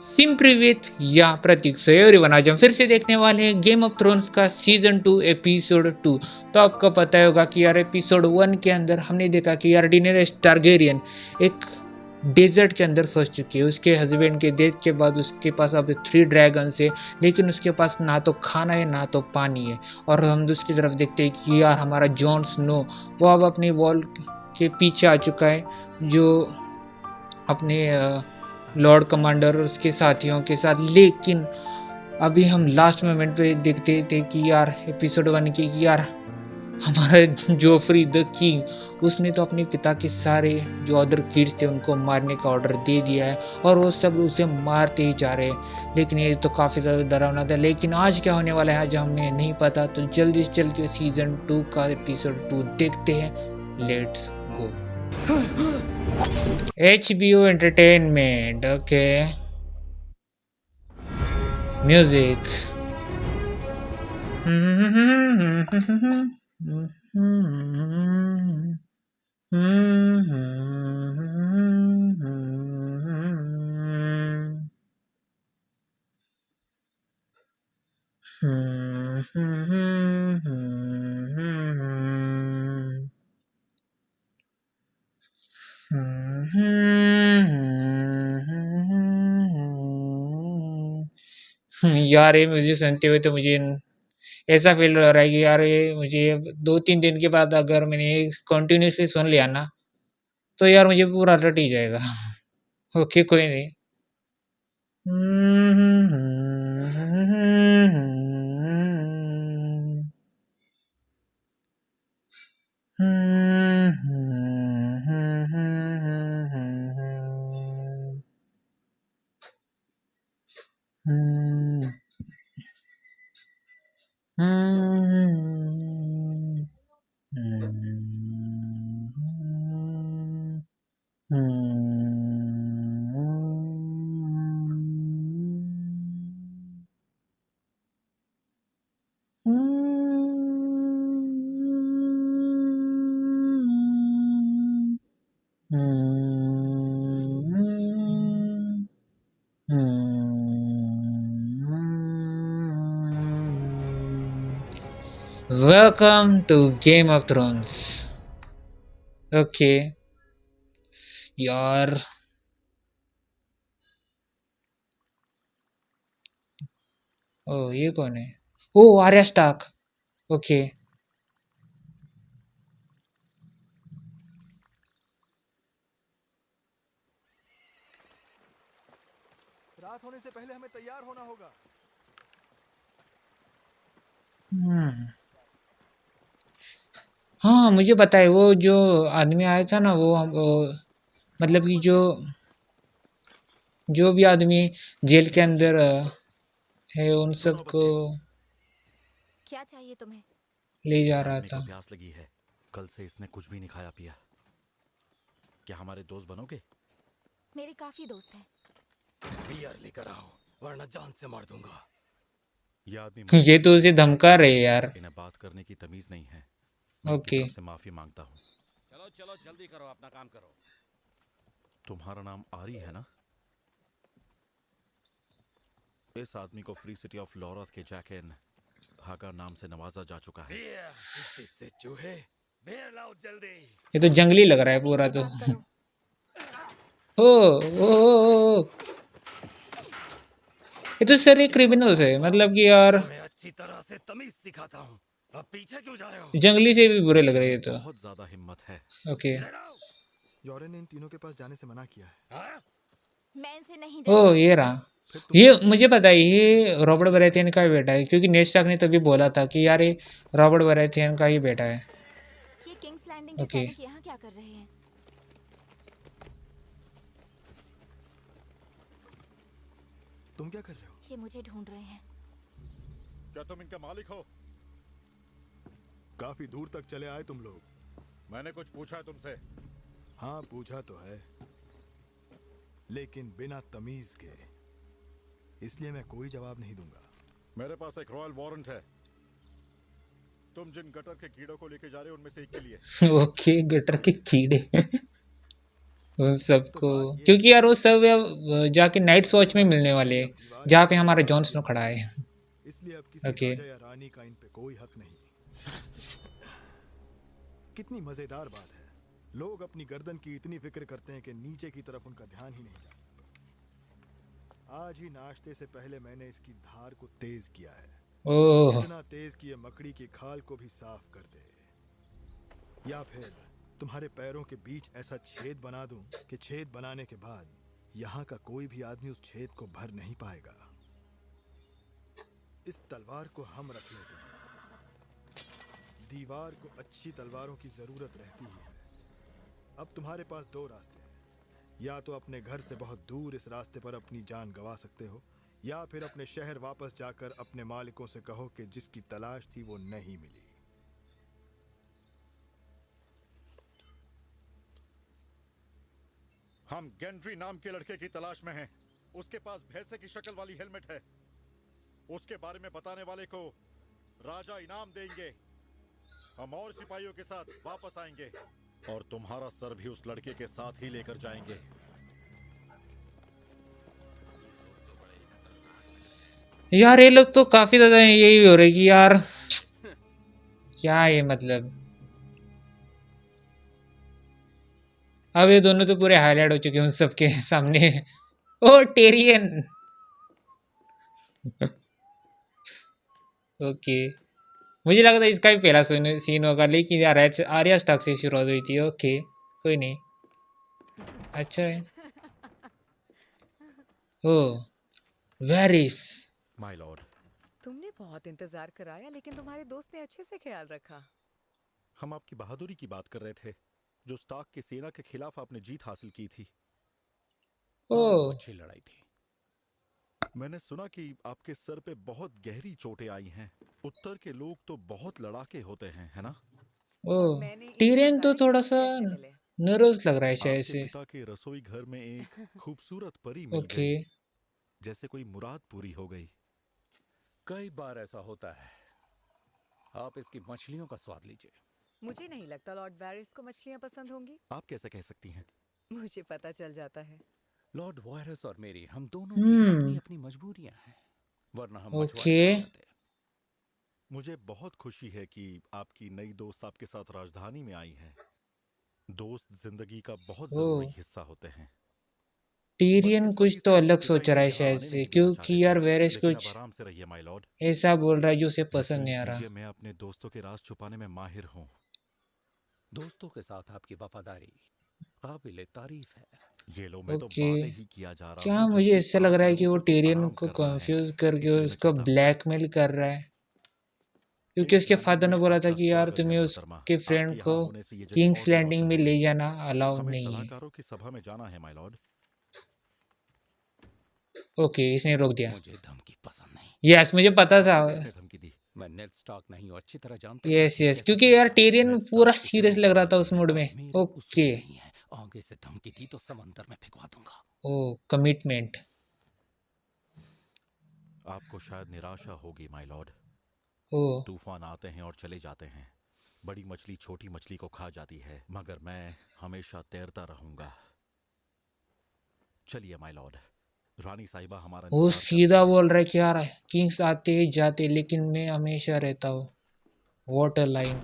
SIM प्रीविथ या प्रतीक so everyone, आज हम फिर से देखने वाले हैं गेम ऑफ थ्रोन्स का सीजन 2 एपिसोड 2। तो आपको पता होगा कि यार एपिसोड 1 के अंदर हमने देखा कि यार डेनेरिस टारगेरियन एक डेजर्ट के अंदर फंस चुकी है। उसके हस्बैंड के डेथ के बाद उसके पास अब 3 ड्रैगन्स है, लेकिन उसके पास ना तो खाना है ना तो पानी है। और हम दूसरी तरफ देखते हैं कि यार हमारा जॉन स्नो वो अब अपनी वॉल के पीछे आ चुका है, जो अपने लॉर्ड कमांडर और उसके साथियों के साथ। लेकिन अभी हम लास्ट मोमेंट पे देखते थे कि यार एपिसोड 1 की कि यार हमारा जोफ्री द किंग उसने तो अपने पिता के सारे जो अदर किड्स थे उनको मारने का ऑर्डर दे दिया है, और वो सब उसे मारते ही जा रहे हैं। लेकिन ये तो काफ़ी ज़्यादा डरावना था। लेकिन आज क्या होने वाला है आज हमें नहीं पता, तो जल्दी से चल के सीजन 2 का एपिसोड 2 देखते हैं। Let's go. HBO entertainment, okay, music. यार ये म्यूजिक सुनते हुए तो मुझे ऐसा फील हो रहा है कि यार ये मुझे 2-3 दिन के बाद अगर मैंने कंटिन्यूसली सुन लिया ना, तो यार मुझे पूरा रट ही जाएगा। ओके, कोई नहीं। Welcome to Game of Thrones. Okay यार, ओ ये कौन है? ओ आर्या स्टार्क। ओके, रात होने से पहले हमें तैयार होना होगा। हाँ मुझे पता है, वो जो आदमी आया था ना वो मतलब कि जो भी आदमी जेल के अंदर है उन सुनो सबको बच्चे, क्या चाहिए तुम्हें? ले जा इस रहा आदमी को था। प्यास लगी है। कल से इसने कुछ भी नहीं खाया पिया। क्या हमारे दोस्त बनोगे? मेरे काफी दोस्त हैं। बियर लेकर आओ, वरना जान से मार दूंगा। ये आदमी ये मजबूरी तो में उसे ऐसा कर धमका रहा रहे है। यार। इन्हें बात करने की तमीज नहीं है। मैं इनकी ओके, तरफ से माफी मांगता हूँ। चलो चलो जल्दी करो, अपना काम करो। तुम्हारा नाम आरी है ना? इस आदमी को फ्री सिटी ऑफ लॉरथ के जैकेन हागा नाम से नवाजा जा चुका है। से चूहे, बियर लाओ जल्दी। ये तो जंगली लग रहा है तमीज पूरा से तो। बात करो। ओ, ये तो सारे क्रिमिनल्स है, मतलब कि यार तुम्हें अच्छी तरह से तमीज सिखाता हूँ। अब पीछे क्यों जा रहे हो? जंगली से भी बुरे लग रहे हैं तो। बहुत ज्यादा हिम्मत है। ओके, योरेन ने इन तीनों के पास जाने से मना किया है। हाँ? मैं इनसे नहीं ओ डरता। ये रहा। फिर तुम ये क्यों डर मुझे रहे पता है, ये रॉबर्ट बराथियन का बेटा है, क्योंकि नेड स्टार्क ने तभी बोला था कि यार ये रॉबर्ट बराथियन का ही बेटा है। ये किंग्स लैंडिंग के ओके, सैनिक यहाँ क्या कर रहे हैं? तुम क्या कर रहे हो? ये मुझे ढूंढ रहे हैं। क्या तुम इनके मालिक हो? काफी दूर तक चले आए तुम लोग। मैंने कुछ पूछा है तुमसे? हाँ पूछा तो है, लेकिन बिना तमीज के, इसलिए मैं कोई जवाब नहीं दूंगा। मेरे पास एक रॉयल वारंट है। तुम जिन गटर के कीड़ों को लेके जा रहे हो उनमें से एक के लिए। ओके, गटर के कीड़े। उन सबको, क्योंकि यार वो सब जाके नाइट वॉच में मिलने वाले हैं, जहाँ पे हमारा जॉन स्नो खड़ा है। इसलिए अब किसी ओके। राजा या रानी का इन पे कोई हक नहीं। कितनी मजेदार बात है, लोग अपनी गर्दन की इतनी फिक्र करते हैं कि नीचे की तरफ उनका ध्यान ही नहीं जाता। आज ही नाश्ते से पहले मैंने इसकी धार को तेज किया है, ओह। इतना तेज कि ये मकड़ी की खाल को भी साफ कर दे। या फिर तुम्हारे पैरों के बीच ऐसा छेद बना दूं कि छेद बनाने के बाद यहाँ का कोई भी आदमी उस छेद को भर नहीं पाएगा। इस तलवार को हम रख लेते हैं। दीवार को अच्छी तलवारों की जरूरत रहती ही है। अब तुम्हारे पास दो रास्ते हैं, या तो अपने घर से बहुत दूर इस रास्ते पर अपनी जान गंवा सकते हो, या फिर अपने शहर वापस जाकर अपने मालिकों से कहो कि जिसकी तलाश थी वो नहीं मिली। हम गेंड्री नाम के लड़के की तलाश में हैं। उसके पास भैंसे की शक्ल वाली हेलमेट है। उसके बारे में बताने वाले को राजा इनाम देंगे। हम और सिपाहियों के साथ वापस आएंगे और तुम्हारा सर भी उस लड़के के साथ ही लेकर जाएंगे। यार ये लोग तो काफी ज्यादा यही हो रहे कि यार क्या ये मतलब। अब ये दोनों तो पूरे हाईलाइट हो चुके हैं उन सबके सामने। ओ टेरियन। ओके, मुझे लगा था इसका भी पहला सीन होगा, लेकिन यार आर्या स्टार्क से शुरू हुई थी। ओके, कोई नहीं, अच्छा है। ओ वेरिस। माय लॉर्ड, तुमने बहुत इंतजार कराया, लेकिन तुम्हारे दोस्त ने अच्छे से ख्याल रखा। हम आपकी बहादुरी की बात कर रहे थे, जो स्टार्क की सेना के खिलाफ आपने जीत हासिल की थी। ओ अच्छी लड़ाई थी। मैंने सुना कि आपके सर पे बहुत गहरी चोटें आई हैं। उत्तर के लोग तो बहुत लड़ाके होते हैं, है ना? ओ और मैंने इन्हें टीरियन तो बताया कि थोड़ा हम सा कैसे मिले। नर्वस लग रहा है शायद आपके से। पिता के रसोई घर में एक खूबसूरत परी मिल ओके। गई, जैसे कोई मुराद पूरी हो गई। कई बार ऐसा होता है। आप इसकी मछलियों का स्वाद लीजिए। मुझे नहीं लगता लॉर्ड वैरिस को मछलियां पसंद होंगी। आप कैसे कह सकती हैं? मुझे पता चल जाता है। लॉर्ड वायरस और मेरी, हम दोनों की अपनी अपनी मजबूरियां हैं, वरना हम मछुआरे ओके। नहीं होते। मुझे बहुत खुशी है कि आपकी नई दोस्त आपके साथ राजधानी में आई है। दोस्त जिंदगी का बहुत ओ जरूरी हिस्सा होते हैं। टीरियन कुछ बदकिस्मती तो से अलग आपके सोच पिता रहा इन्हें है यहाँ शायद आने से, नहीं देना चाहते क्योंकि यार थे, वेरिस लेकिन अब कुछ आराम से रहिए माय लॉर्ड। ऐसा बोल रहा है जो उसे पसंद यकीन नहीं आ रहा। कीजिए, मैं अपने दोस्तों के राज छुपाने में माहिर हूँ। दोस्तों के साथ आपकी वफादारी काबिले तारीफ है। ये लो, मैं तो ओके, बातें ही किया जा रहा क्या हूँ, मुझे जबकि ऐसा लग आप रहा है कि लोगों वो को तो टेरियन आराम को करना है। कंफ्यूज करके इसीलिए मैं उसको चलता हूँ। ब्लैकमेल कर रहा है, क्योंकि किंग्स उसके लैंडिंग फादर ने में बोला था आपका कि यार स्वागत है तुम्हें मोहतरमा। उसके फ्रेंड आपके को यहाँ होने से ये जगह किंग्स और भी लैंडिंग रोशन में ले होगी। जाना अलाउड हमें नहीं है। सलाहकारों की सभा में जाना है माय लॉर्ड। ओके, इसने रोक दिया। मुझे धमकी पसंद नहीं। यस, मुझे पता था। आपको किसने धमकी दी? मैं नेड स्टार्क नहीं हूँ, अच्छी तरह जानता हूँ यस कि यस, कैसे क्योंकि किया यार जाता है। टेरियन नेड पूरा स्टार्क उसे सीरियस लोग लग रहा था बुलाते उस हैं। मूड में। अब मेरे उसूल ओके। नहीं है, आगे से धमकी दी तो समंदर में फिकवा दूंगा। ओ कमिटमेंट। आपको शायद निराशा होगी माय लॉर्ड। ओ तूफान आते हैं और चले जाते हैं। बड़ी मछली छोटी मछली को खा जाती है, मगर मैं हमेशा तैरता रहूंगा। चलिए माय लॉर्ड, रानी साहिबा हमारा वो इंतजार कर सीधा रही बोल रहा है कि यार किंग्स आते ही जाते, लेकिन मैं हमेशा रहता हूँ। Water line.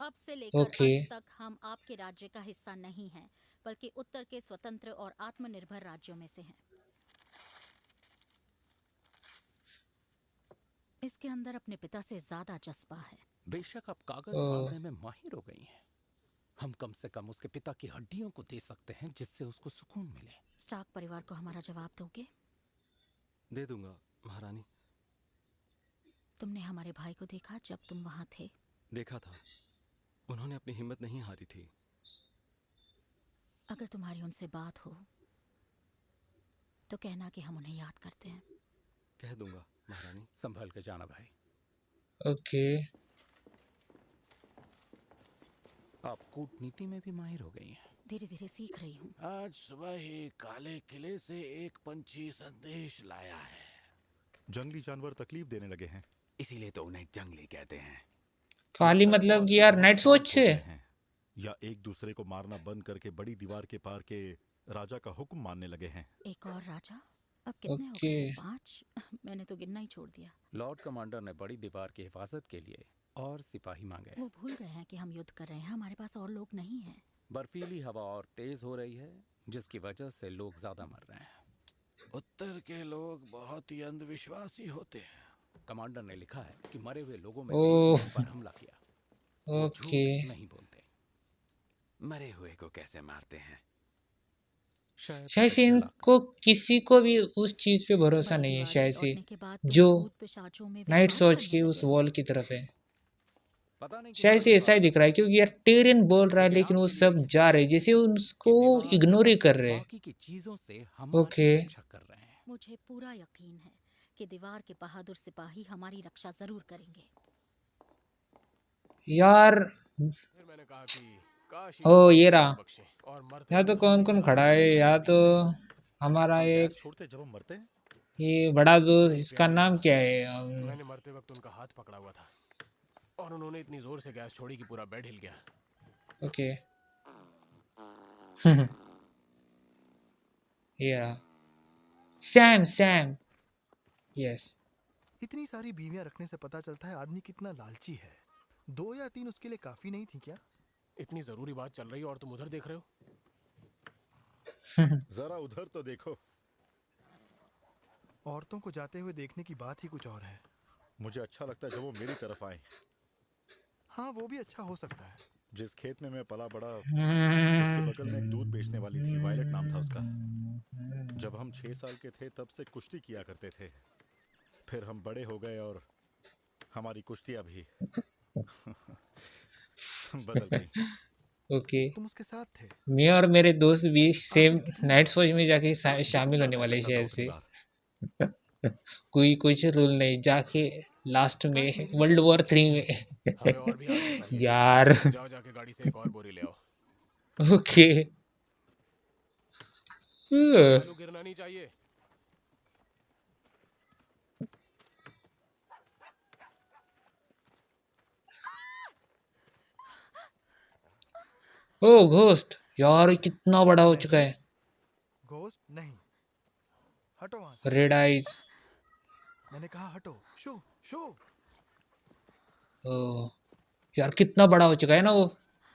अब से लेकर ओके। अंत तक हम आपके राज्य का हिस्सा नहीं हैं, बल्कि उत्तर के स्वतंत्र और आत्मनिर्भर राज्यों में से हैं। इसके अंदर अपने पिता से ज्यादा जज्बा है। बेशक आप कागज ओ फाड़ने में माहिर हो गई हैं, हम कम से कम उसके पिता की हड्डियों को दे सकते हैं, जिससे उसको सुकून मिले। स्टार्क परिवार को हमारा जवाब दोगे? दे दूंगा महारानी। तुमने हमारे भाई को देखा जब तुम वहां थे? देखा था, उन्होंने अपनी हिम्मत नहीं हारी थी। अगर तुम्हारी उनसे बात हो तो कहना कि हम उन्हें याद करते हैं। कह दूंगा महारानी। संभल के जाना भाई। ओके। आप कूटनीति में भी माहिर हो गई हैं। धीरे धीरे सीख रही हूँ। आज सुबह ही काले किले से एक पंछी संदेश लाया है। जंगली जानवर तकलीफ देने लगे हैं, इसीलिए तो उन्हें जंगली कहते हैं। काली लगता है मतलब वो कि आजकल यार बहुत नाइट शांत वॉच हो से। गए हैं। या एक दूसरे को मारना बंद करके बड़ी दीवार के पार के राजा का हुक्म मानने लगे हैं? एक और राजा? अब कितने हो ओके गए? 5? मैंने तो गिनना ही छोड़ दिया। लॉर्ड कमांडर ने बड़ी दीवार की हिफाजत के लिए और सिपाही मांगे। वो भूल गए हैं कि हम युद्ध कर रहे हैं, हमारे पास और लोग नहीं हैं। बर्फीली हवा और तेज हो रही है, जिसकी वजह से लोग ज्यादा मर रहे हैं। उत्तर के लोग बहुत ही अंधविश्वासी होते हैं। कमांडर ने लिखा है कि मरे हुए लोगों में से ओह एक पर हमला किया। वो झूठ ओके नहीं बोलते। मरे हुए को कैसे मारते हैं? शायद शायद उसे से जलाकर। इनको किसी को भी उस चीज पे भरोसा बड़ी नहीं है दीवार से शायद से लौटने के बाद तुम जो भूत पिशाचों में नाइट विश्वास सोच करने के लगे उस हो। वॉल की तरफ है। पता नहीं किस शायद से ऐसा ही दिख रहा है क्योंकि यार टेरियन बोल रहा है लेकिन लेकिन वो आपके लिए सब एक जा सच रहे है हैं जैसे उसको कि दीवार इग्नोर ही और कर रहे हैं। बाकी की चीजों से हमारी ओके रक्षा कर रहे हैं। मुझे पूरा यकीन है कि दीवार के बहादुर सिपाही हमारी रक्षा जरूर करेंगे। यार फिर मैंने कहा कि काश ओ ईश्वर ये मुझे रहा। बल बख्शे और मरते यहाँ तो वक्त कौन हमारी कौन सारी खड़ा है? रक्षा या कर तो दी। हमारा हम एक गैस छोड़ते जब हम मरते हैं? ये बड़ा दोस्त, मेरी इसका प्यारी नाम माँ, क्या है? मैंने मरते वक्त उनका हाथ पकड़ा हुआ था और उन्होंने इतनी जोर से गैस छोड़ी कि पूरा बेड हिल गया। ओके ये रहा सैम। Sam yes. इतनी सारी बीवियां रखने से पता चलता है आदमी कितना लालची है। 2 या 3 उसके लिए काफी नहीं थी क्या? इतनी जरूरी बात चल रही है और तुम उधर देख रहे हो। जरा उधर तो देखो। औरतों को जाते हुए देखने की बात ही कुछ और है। मुझे अच्छा लगता है जब वो मेरी तरफ आए। हाँ वो भी अच्छा हो सकता है। जिस खेत में मैं पला बड़ा उसके बगल में एक दूध बेचने वाली थी, वायलट नाम था उसका। जब हम 6 साल के थे तब से कुश्ती किया करते थे। फिर हम बड़े हो गए और हमारी कुश्तियां भी बदल गई। ओके तुम उसके साथ थे? मैं और मेरे दोस्त भी सेम आखिर कितनी नाइट बार? सोच में जाके शामिल मैं होने रह वाले सकता था शायद उतनी से। बार। कोई कुछ रूल नहीं, जाके लास्ट में काश मेरी भी वर्ल्ड गाड़ी वॉर होती। 3 में हमें और भी आगे चाहिए। यार जाओ जाके गाड़ी से एक और बोरी ले आओ। ओके आलू गिरना नहीं चाहिए। ओ घोस्ट यार ये कितना बड़ा हो चुका नहीं है। घोस्ट नहीं। हटो वहां से। Red eyes. मैंने कहा हटो। शू शू। ओ यार कितना बड़ा हो चुका है ना वो।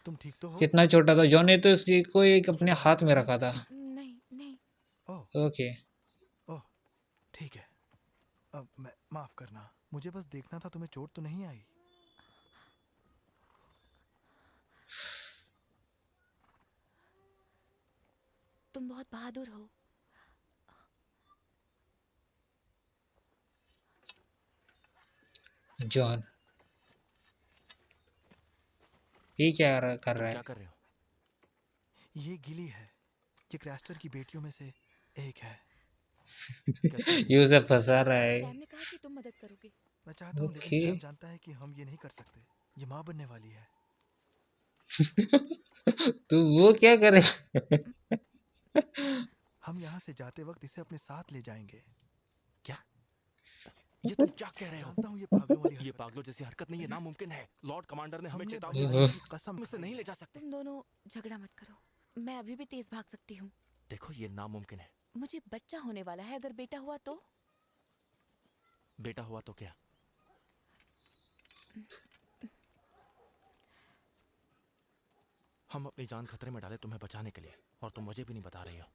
तुम ठीक तो हो? कितना छोटा था जॉन ने तो इसी को एक उसको अपने डराया हाथ तो में नहीं? रखा था। नहीं नहीं। ओह ओके ओह ठीक है। अब मैं माफ करना, मुझे बस देखना था तुम्हें चोट तो नहीं आई। तुम बहुत बहादुर हो। जॉन ये क्या कर तुम रहा क्या है? कर रहे हो? ये गिली है। ये क्रैस्टर की बेटियों में से एक है। कैसे? ये उसे फंसा रहा है। सैम ने कहा कि तुम मदद करोगे। मैं चाहता हूँ लेकिन ओके सैम जानता है कि हम ये नहीं कर सकते। ये माँ बनने वाली है। तो वो क्या करे? हम यहाँ से जाते वक्त इसे अपने साथ ले जाएंगे। क्या? ये तुम क्या कह रहे हो? जानता हूँ ये पागलों वाली ये हरकत पागलों जैसी हरकत नहीं है, नामुमकिन है। लॉर्ड कमांडर ने हमें हमने चेतावनी बचाने दी की कसम हम इसे खाई नहीं है। ले जा सकते। तुम दोनों झगड़ा मत करो। मैं अभी भी तेज भाग सकती हूँ। देखो ये नामुमकिन है। मुझे बच्चा होने वाला है, अगर बेटा हुआ तो? बेटा हुआ तो क्या? हम अपनी जान खतरे में डाले तुम्हें बचाने के लिए, और तुम मुझे भी नहीं बता रही हो।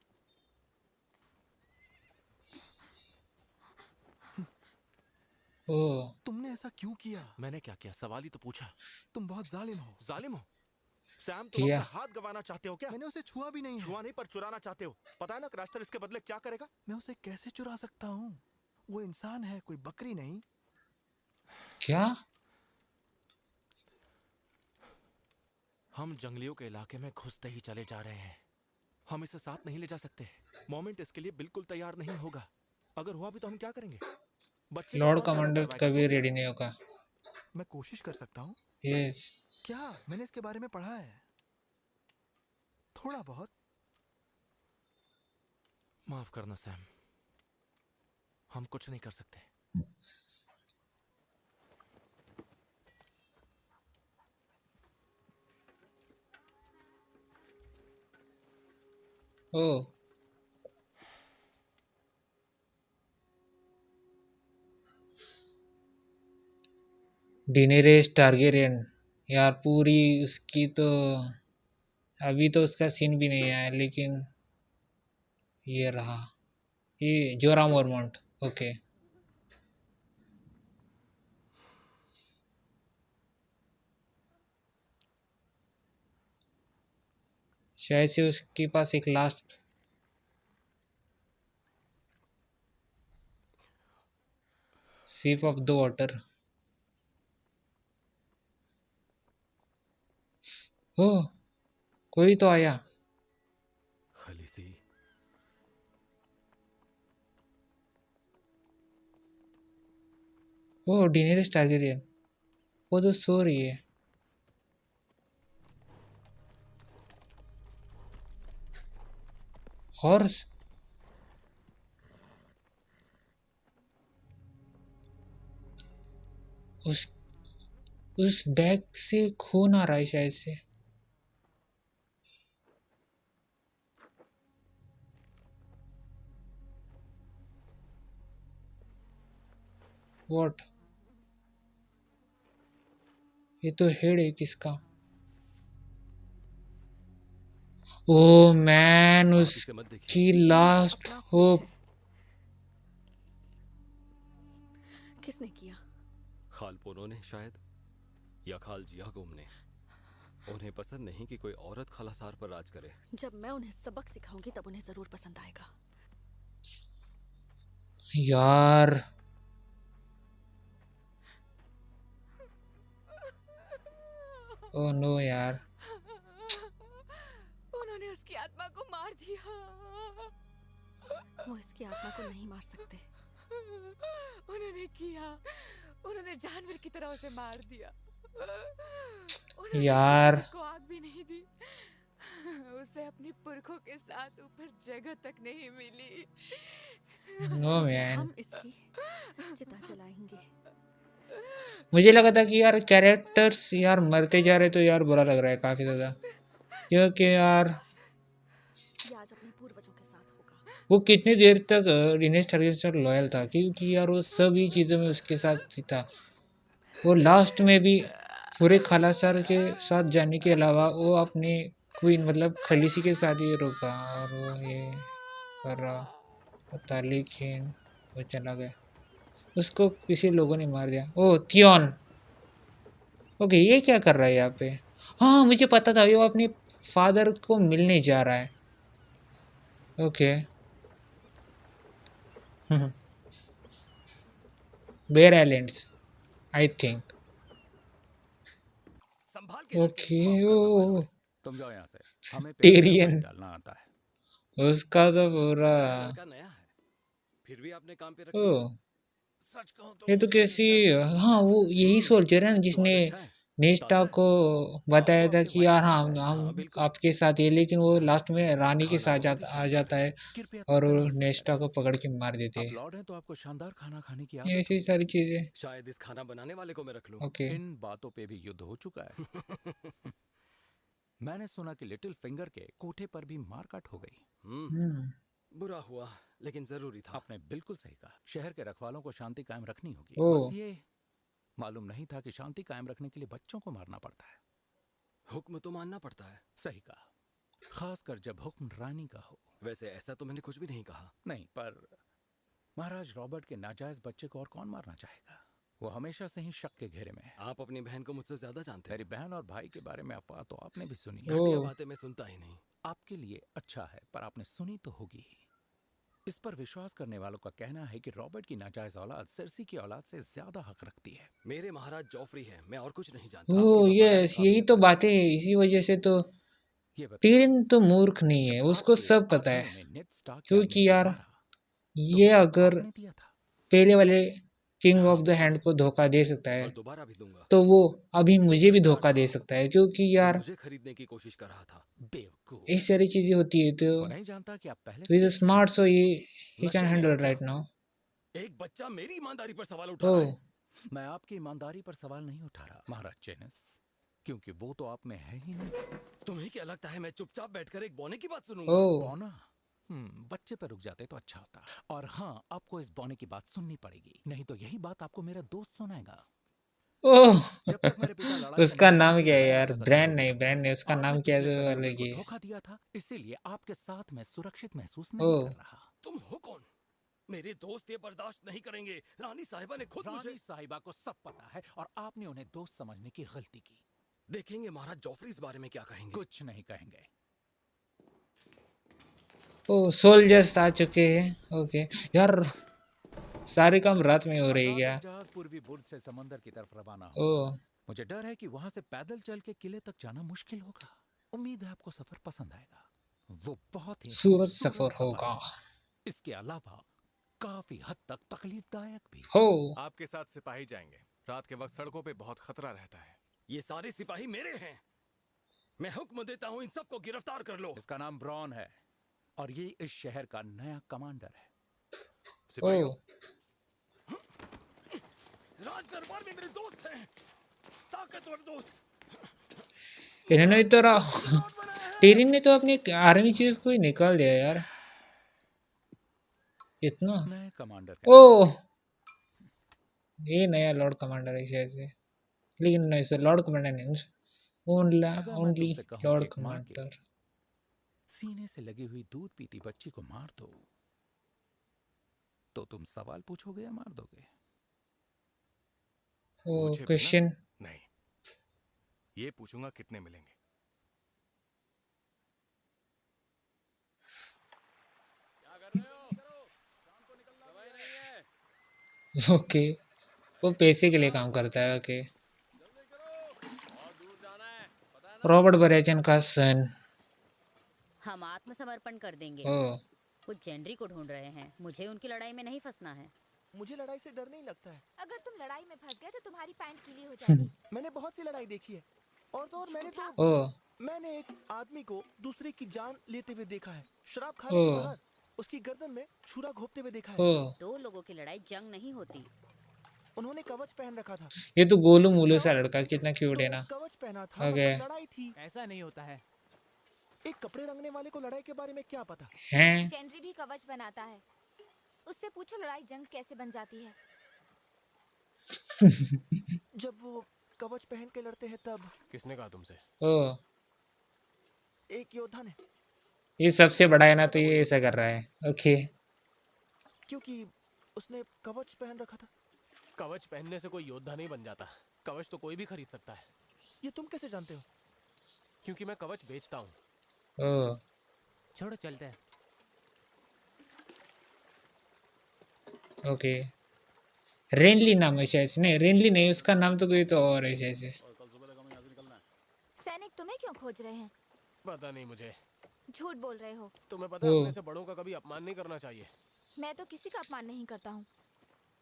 ओ तुमने ऐसा क्यों किया? मैंने क्या किया? सवाल ही तो पूछा। तुम बहुत जालिम हो। जालिम हो? सैम तुम किया। अपना हाथ गंवाना चाहते हो क्या? मैंने उसे छुआ भी नहीं है। छुआ नहीं पर चुराना चाहते हो। पता है ना क्रैस्टर इसके बदले क्या करेगा? मैं उसे कैसे चुरा सकता हूँ? वो इंसान है, कोई बकरी नहीं। क्या? हम जंगलियों के इलाके में घुसते ही चले जा रहे हैं। हम इसे साथ नहीं ले जा सकते। मोमेंट इसके लिए बिल्कुल तैयार नहीं होगा। अगर हुआ भी तो हम क्या करेंगे? बच्चे का लॉर्ड कौन पैदा कमांडर करवाएगा? कभी रेडी नहीं होगा। मैं कोशिश कर सकता हूँ। यस क्या? मैंने इसके बारे में पढ़ा है थोड़ा बहुत। माफ करना सैम, हम कुछ नहीं कर सकते। ओ डिनेरेस टारगेरियन, यार पूरी उसकी तो अभी तो उसका सीन भी नहीं आया, लेकिन ये रहा, ये जोरा मोरमोंट। ओके, शायद से उसके पास एक लास्ट। सीप ऑफ द वाटर। ओ कोई तो आया। खलीसी, ओ डिनेरिस टारगेरियन, वो तो सो रही है। हॉर्स, उस उस बैग से खून आ रहा है शायद से। व्हाट, ये तो हेड है किसका? ओ मैन, आप इसे मत देखिए। उसकी लास्ट अपना खून होप। है। किसने किया? खालपोनों ने शायद, या खाल जियागोम ने। उन्हें पसंद नहीं कि कोई औरत खालासार पर राज करे। जब मैं उन्हें सबक सिखाऊंगी तब उन्हें जरूर पसंद आएगा। यार ओ नो यार, उन्होंने उसकी आत्मा को मार दिया। वो इसकी आत्मा को नहीं मार सकते। उन्होंने किया, उन्होंने जानवर की तरह उसे मार दिया। उन्होंने यार उसको आग भी नहीं दी। उसे अपने पुरखों के साथ ऊपर जगह तक नहीं मिली। नो लेकिन मैन, हम इसकी चिता जलाएंगे। मुझे लगा था कि यार कैरेक्टर्स यार मरते जा रहे, तो यार बुरा लग रहा है काफी ज्यादा, क्योंकि यार ये आज अपने पूर्वजों के साथ होगा। वो कितनी देर तक दिनेश टारगेरियन से लॉयल था, क्योंकि यार वो सभी चीजों में उसके साथ ही था। वो लास्ट में भी पूरे खालासार के साथ जाने के अलावा वो अपनी क्वीन मतलब खलीसी के साथ ही रुका, और वो ये कर रहा पता, लेकिन वो चला गया, उसको किसी लोगों ने मार दिया। ओ थियोन, ओके, ये क्या कर रहा है यहाँ पे? हाँ मुझे पता था, ये वो अपने फादर को मिलने जा रहा है। Okay Bear Islands I think. संभाल के ओके, रखिए। माफ करना माय ओ लॉर्ड। तुम जाओ यहाँ से, हमें टेरियन, पेरिफेरामाइड डालना आता है। उसका तो पूरा लगता है लड़का नया है, फिर भी आपने काम पे रख ओ, लिया। सच कहूं तो ये तो मुझे अपने कैसी, दर्द की वजह हाँ से वो यही सोल्जर है ना जिसने स्वाद अच्छा है, नेस्टा ताजा है। को हाँ बताया वो था आपके कि वाइन यार में हाँ मिला है। हाँ हम बिल्कुल। आपके साथ ही, लेकिन वो लास्ट में रानी के खाना साथ बहुत ही आ शानदार जाता है। है कृपया और कदम मत नेस्टा को बढ़ाइए। पकड़ के मार देते आप हैं। लॉर्ड हैं तो आपको शानदार खाना खाने की ये आदत ऐसी होगी। सारी चीजें। शायद इस खाना बनाने वाले को मैं रख लूं। ओके, इन बातों पे भी युद्ध हो चुका है। मैंने सुना कि लिटिल फिंगर के कोठे पर भी मारकाट हो गई। हम्म, बुरा हुआ, लेकिन जरूरी था। आपने बिल्कुल सही कहा, शहर के रखवालों को शांति कायम रखनी होगी। ओ बस ये मालूम नहीं था कि शांति कायम रखने के लिए बच्चों को मारना पड़ता है। हुक्म तो मानना पड़ता है। सही कहा, खासकर जब हुक्म रानी का हो। वैसे ऐसा तो मैंने कुछ भी नहीं कहा। नहीं, पर महाराज रॉबर्ट के नाजायज बच्चे को और कौन मारना चाहेगा? वो हमेशा से ही शक के घेरे में है। आप अपनी बहन को मुझसे ज्यादा जानते मेरी हैं। बहन और भाई के बारे में अफवाह तो आपने भी सुनी है। ओ घटिया बातें मैं सुनता ही नहीं। आपके लिए अच्छा है, पर आपने सुनी तो होगी ही। इस पर विश्वास करने वालों का कहना है कि रॉबर्ट की नाजायज औलाद सिरसी की औलाद से ज्यादा हक रखती है। मेरे महाराज जॉफरी हैं, मैं और कुछ नहीं जानता। ओ आपकी वफादारी यस, यही काबिल तो तारीफ बातें है। हैं, इसी वजह से तो ये बताइए, टीरियन तो मूर्ख नहीं है, जब उसको आपके सब पता है, आदमियों ने नेड स्टार्क के आदमियों क्योंकि को यार मारा ये तो अगर आपने दिया था। पहले वाले किंग ऑफ हाँ द हैंड को धोखा दे सकता है, और दोबारा भी दूंगा। तो वो अभी वो मुझे भी गद्दार धोखा दे था। सकता है, क्योंकि वो यार मुझे खरीदने की कोशिश कर रहा था। बेवकूफ, इस सारी चीजें होती है, तो वो नहीं जानता कि आप पहले से इज कितने स्मार्ट, सो कमजोर ही कैन नशे में हैंडल हो क्या? Right now. एक बच्चा मेरी ईमानदारी पर सवाल उठा ओ रहा है। हैं। मैं आपकी ईमानदारी पर सवाल नहीं उठा रहा, महाराज जेनिस। क्योंकि वो तो आप में है ही नहीं। तुम्हें क्या लगता है मैं चुपचाप बैठकर एक बौने की बात सुनूंगा? ओ बौना? बच्चे पे रुक जाते तो अच्छा होता। और हाँ, आपको इस बौने की बात सुननी पड़ेगी, नहीं तो यही बात आपको मेरा दोस्त सुनाएगा। ओह जब तक मेरे पिता लड़ाई से उसका नहीं नाम लौटे क्या थे, है मैं यार? लड़के का ब्रांड सहयोगी नहीं, था। ब्रांड नहीं, उसका और मैं नाम क्या है पिछले तो सहयोगी अलग को ही है। धोखा दिया था, इसीलिए आपके साथ मैं सुरक्षित महसूस ओ नहीं कर रहा। तुम हो कौन? मेरे दोस्त ये बर्दाश्त नहीं करेंगे। रानी साहिबा ने खुद मुझे। रानी साहिबा को सब पता है और आपने उन्हें दोस्त समझने की गलती की। देखेंगे महाराज जॉफरी इस बारे में क्या कहेंगे। कुछ नहीं कहेंगे। ओ सोल्जर्स आ चुके हैं। ओके यार, सारे काम रात में हो रही है क्या? अचानक जहाज पूर्वी बुर्ज से समंदर की तरफ रवाना ओ हुआ। मुझे डर है कि वहां से पैदल चल के किले तक जाना मुश्किल होगा। उम्मीद है आपको सफर पसंद आएगा। वो बहुत ही सूरज खूबसूरत सफर सफर होगा। है। इसके अलावा काफी हद तक तकलीफदायक भी। हो आपके साथ सिपाही जाएंगे। रात के वक्त सड़कों पे बहुत खतरा रहता है। ये सारे सिपाही मेरे हैं। मैं हुक्म देता हूँ इन सबको गिरफ्तार कर लो। इसका नाम ब्रॉन है और ये इस शहर का नया कमांडर है। सिपाहियों, ओ राज दरबार में मेरे दोस्त हैं, ताकतवर दोस्त। इन्होंने तो टेरिन ने तो अपनी आर्मी चीफ को ही निकाल दिया यार, इतना। नए कमांडर का ओ ये नया लॉर्ड कमांडर है शायद से, लेकिन नहीं सर, लॉर्ड कमांडर नहीं, अगर मैं ओनली तुमसे कहूं कि लॉर्ड एक माँ के कमांडर। सीने से लगी हुई दूध पीती बच्ची को मार दो, तो तुम सवाल पूछोगे या मार दोगे? ओ पूछे बिना? क्वेश्चन नहीं, ये पूछूंगा कितने मिलेंगे। क्या कर रहे हो? शाम को निकलना दवाई नहीं है। ओके, वो पैसे के लिए काम करता है। ओके, जल्दी करो, बहुत दूर जाना है, पता है ना? रॉबर्ट बरेचन का सन। हम आत्मसमर्पण कर देंगे। ओ कुछ जेंड्री को ढूंढ रहे हैं, मुझे उनकी लड़ाई में नहीं फंसना है। मुझे लड़ाई से डर नहीं लगता है। अगर तुम लड़ाई में फंस गए तो तुम्हारी पैंट गीली हो जाएगी। मैंने बहुत सी लड़ाई देखी है, और तो और ओ मैंने एक आदमी को दूसरे की जान लेते हुए देखा है, शराब खाने के बाहर उसकी गर्दन में छुरा घोंपते हुए देखा है। दो लोगों की लड़ाई जंग नहीं होती। उन्होंने कवच पहन रखा था। ये तो गोलू मोलू सा लड़का कितना क्यूट है ना। कवच पहना था, ओके मतलब लड़ाई थी। ऐसा नहीं होता है। एक कपड़े रंगने वाले को लड़ाई के बारे में क्या पता? हैं? जेनरी भी कवच बनाता है, उससे पूछो लड़ाई जंग कैसे बन जाती है। जब वो कवच पहन के लड़ते हैं तब। किसने कहा तुमसे? ओ एक योद्धा ने। ये सबसे बड़ा है ना, तो ये ऐसा कर रहा है। ओके क्योंकि उसने कवच पहन रखा था। कवच पहनने से कोई योद्धा नहीं बन जाता। कवच तो कोई भी खरीद सकता है। ये तुम कैसे जानते हो? क्योंकि मैं कवच बेचता हूँ। ओ छोड़ो, चलते हैं। ओके, रेनली नाम है शायद से। नहीं रेनली नहीं, उसका नाम तो कोई तो और है शायद से। कल सुबह तक हमें यहाँ से निकलना है। सैनिक तुम्हें क्यों खोज रहे हैं? पता नहीं मुझे। झूठ बोल रहे हो। तुम्हें पता है अपने से बड़ों का कभी अपमान नहीं करना चाहिए। मैं तो किसी का अपमान नहीं करता हूँ।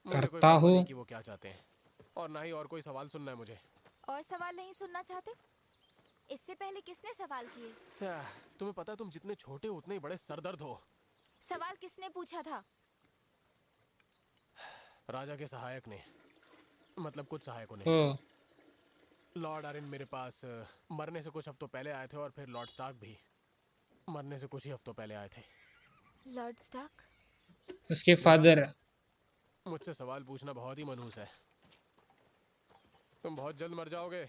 मुझे कोई परवाह नहीं कि वो क्या चाहते हैं, और ना ही और कोई सवाल सुनना है मुझे। और सवाल नहीं सुनना चाहते? इससे पहले किसने सवाल किए? तुम्हें पता है तुम जितने छोटे हो उतने ही बड़े सरदर्द हो। सवाल किसने पूछा था? राजा के सहायक ने, मतलब कुछ सहायकों ने। लॉर्ड आरिन मेरे पास मरने से कुछ हफ्तों पहले आए थे, और फिर लॉर्ड स्टार्क भी मरने से कुछ ही हफ्तों पहले आए थे। Lord Stark? उसके फादर। मुझसे सवाल पूछना बहुत ही मनहूस है। तुम बहुत जल्द मर जाओगे।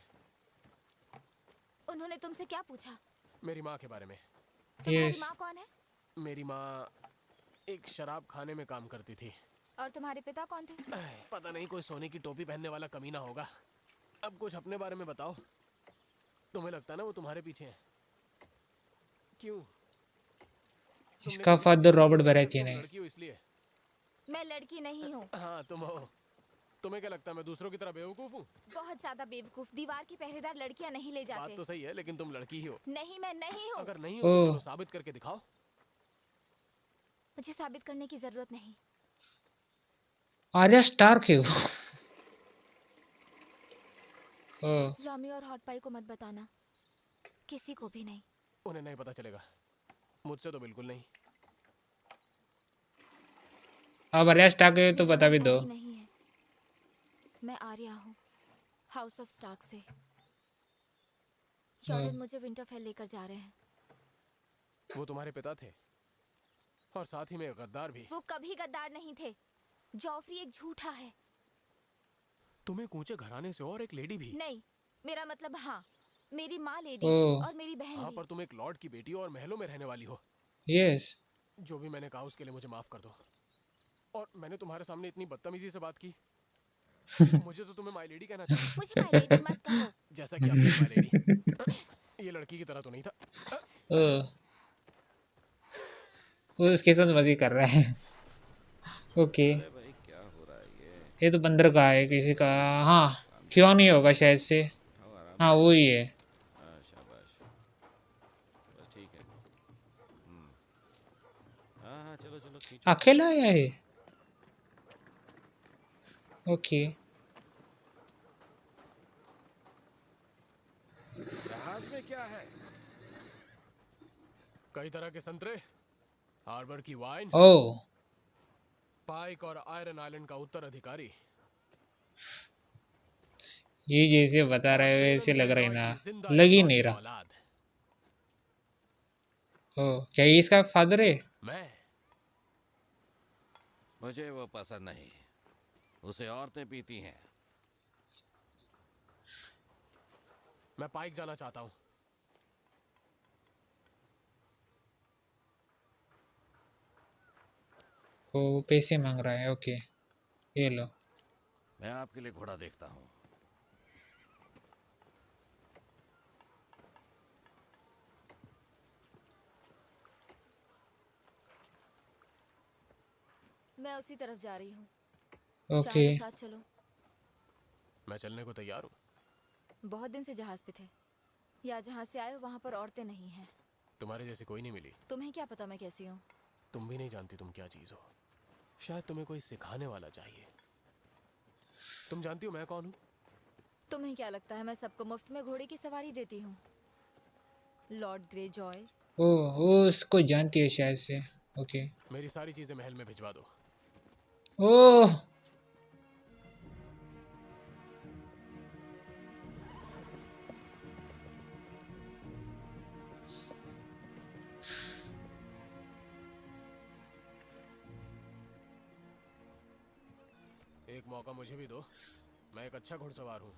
उन्होंने तुमसे क्या पूछा? मेरी माँ के बारे में। तुम्हारी माँ कौन है? मेरी माँ एक शराब खाने में काम करती थी। और तुम्हारे पिता कौन थे? पता नहीं, कोई सोने की टोपी पहनने वाला कमीना होगा। अब कुछ अपने बारे में बताओ। तुम्हें लगता ना वो तुम्हारे पीछे है? क्यों? इसका फादर रॉबर्ट बरेचियन है। लड़की हो इसलिए? मैं लड़की नहीं हूँ। हाँ तुम हो। तुम्हें क्या लगता है मैं दूसरों की तरह बेवकूफ हूँ? बहुत ज्यादा बेवकूफ। दीवार की पहरेदार लड़कियाँ नहीं ले जाते। बात तो सही है, लेकिन तुम लड़की ही हो। नहीं, मैं नहीं हूँ। अगर नहीं हो तो चलो साबित करके दिखाओ। मुझे साबित करने की जरूरत नहीं। आर्या स्टार्क है वो। यॉमी और हॉट पाई को मत बताना, किसी को भी नहीं। उन्हें नहीं पता चलेगा, मुझसे तो बिल्कुल नहीं। अब आर्या स्टार्क है तो बता भी दो। नहीं है, मैं आर्या हूँ, हाउस ऑफ स्टार्क से। जॉर्डन मुझे विंटरफेल लेकर जा रहे हैं। वो तुम्हारे पिता थे और साथ ही में एक गद्दार भी। वो कभी गद्दार नहीं थे। जॉफरी एक झूठा है। तुम एक ऊंचे घराने से और एक लेडी भी। नहीं, मेरा मतलब हाँ, मेरी माँ लेडी थी और मेरी बहन हाँ, भी। पर तुम एक लॉर्ड की बेटी और महलों में रहने वाली हो। यस। जो भी मैंने कहा उसके लिए मुझे माफ कर दो। और मैंने तुम्हारे सामने इतनी बदतमीजी से बात की। मुझे तो तुम्हें माय लेडी कहना चाहिए। मुझे माय लेडी मत कहो। जैसा कि आपने माय लेडी। ये लड़की की तरह तो नहीं था। वो उसके साथ मजे कर रहा है। ओके, ये तो बंदर का है किसी का। हाँ, क्यों नहीं होगा शायद से। हाँ वो ही है। शाबाश, बस ठीक है। हाँ चलो चलो खींचो। अकेला आया है। ओके। जहाज में क्या है? कई तरह के संतरे, हार्बर की वाइन, ओह, पाइक और आयरन आइलैंड का उत्तराधिकारी। ये जैसे बता रहे हो ऐसे लग रहा है ना, लग ही नहीं रहा। ओह, क्या ये इसका फादर है? मुझे वो पसंद नहीं, उसे औरतें पीती हैं। मैं पाइक जाना चाहता हूँ। वो पैसे मांग रहा है। ओके, ये लो। मैं आपके लिए घोड़ा देखता हूँ। मैं उसी तरफ जा रही हूँ। ओके। शाह के साथ चलो। मैं चलने को तैयार हूँ। बहुत दिन से जहाज पे थे, या जहाँ से आए हो वहाँ पर औरतें नहीं हैं। तुम्हारे जैसी कोई नहीं मिली। तुम्हें क्या पता मैं कैसी हूँ? तुम भी नहीं जानती तुम क्या चीज हो। शायद तुम्हें कोई सिखाने वाला चाहिए। तुम जानती हो मैं कौन हूँ? तुम्हें क्या लगता है मैं सबको मुफ्त में घोड़े की सवारी देती हूँ? Lord Greyjoy. ओह, वो उसको जानती है शायद से। ओके। मेरी सारी चीजें महल में भिजवा दो। ओह, एक मौका मुझे भी दो। मैं एक अच्छा घुड़सवार हूँ।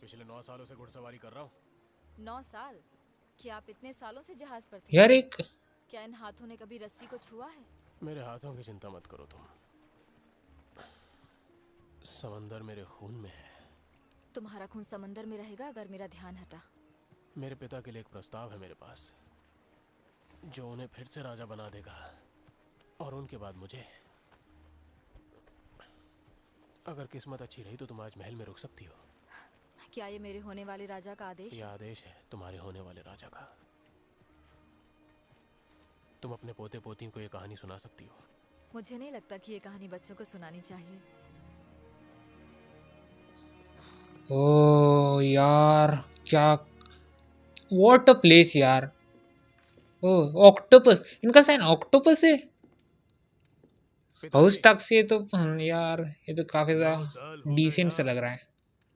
पिछले 9 सालों से घुड़सवारी कर रहा हूँ। 9 साल? क्या आप इतने सालों से जहाज पर थे? यार एक क्या इन हाथों ने कभी रस्सी को छुआ है? मेरे हाथों की चिंता मत करो तुम। समंदर मेरे खून में है। तुम्हारा खून समंदर में रहेगा अगर मेरा ध्यान हटा। मेरे पिता के लिए एक प्रस्ताव है मेरे पास, जो उन्हें फिर से राजा बना देगा। और उनके बाद मुझे। अगर किस्मत अच्छी रही तो तुम आज महल में रुक सकती हो। क्या ये मेरे होने वाले राजा का आदेश? यह आदेश है तुम्हारे होने वाले राजा का। तुम अपने पोते पोतियों को ये कहानी सुना सकती हो। मुझे नहीं लगता कि ये कहानी बच्चों को सुनानी चाहिए। ओ यार, क्या व्हाट अ प्लेस यार। ओ, ऑक्टोपस, इनका साइन ऑक्टोपस है। हाउस तक से तो यार ये तो काफी ज्यादा डिसेंट सा लग रहा है।